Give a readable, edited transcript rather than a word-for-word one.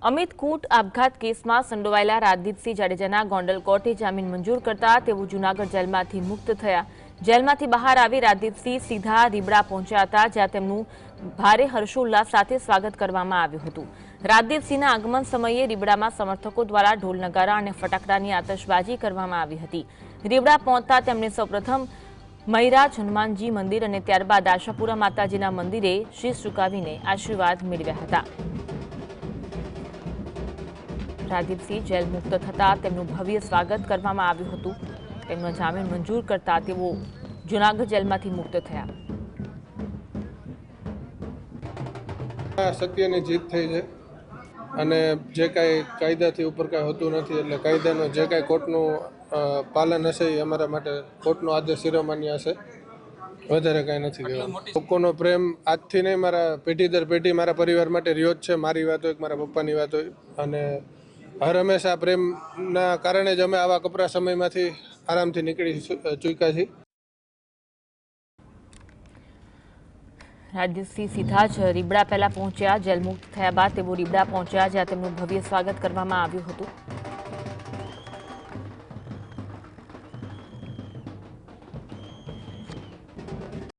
અમિત કૂટ આપઘાત કેસમાં સંડોવાયેલા રાજદીપસિંહ જાડેજાના ગોંડલ કોર્ટે જામીન મંજૂર કરતા તેઓ જૂનાગઢ જેલમાંથી મુક્ત થયા। જેલમાંથી બહાર આવી રાજદીપસિંહ સીધા રીબડા પહોંચ્યા હતા, જ્યાં તેમનું ભારે હર્ષોલ્લાસ સાથે સ્વાગત કરવામાં આવ્યું હતું। રાજદીપસિંહના આગમન સમયે રીબડામાં સમર્થકો દ્વારા ઢોલ નગારા અને ફટાકડાની આતશબાજી કરવામાં આવી હતી। રીબડા પહોંચતા તેમણે સૌપ્રથમ મૈરાજ હનુમાનજી મંદિર અને ત્યારબાદ આશાપુરા માતાજીના મંદિરે શીશ ઝુકાવીને આશીર્વાદ મેળવ્યા હતા। રાજદીપસિંહ જેલ મુક્ત થતા તેમનું ભવ્ય સ્વાગત કરવામાં આવ્યું હતું। તેમનો જામીન મંજૂર કરતા તેઓ જૂનાગઢ જેલમાંથી મુક્ત થયા। સત્યની જીત થઈ છે અને જે કાંઈ કાયદાથી ઉપર કાંઈ હોતું નથી, એટલે કાયદાનું જે કાંઈ કોર્ટનું પાલન હશે એ અમારા માટે કોર્ટનો આદેશ શિરોમાન્ય હશે, વધારે કાંઈ નથી કહેવાનું। લોકોનો પ્રેમ આજથી નહીં, મારા પેઢી દર પેઢી મારા પરિવાર માટે રહ્યો જ છે। મારી વાત હોય કે મારા પપ્પાની વાત હોય, અને હર હંમેશા પ્રેમના કારણે જ અમે આવા કપરા સમયમાંથી આરામથી નીકળી ચૂક્યા છીએ। રાજદીપસિંહ સીધા જ રીબડા પહેલા પહોંચ્યા। જેલ મુક્ત થયા બાદ તેઓ રીબડા પહોંચ્યા, જ્યાં તેમનું ભવ્ય સ્વાગત કરવામાં આવ્યું હતું।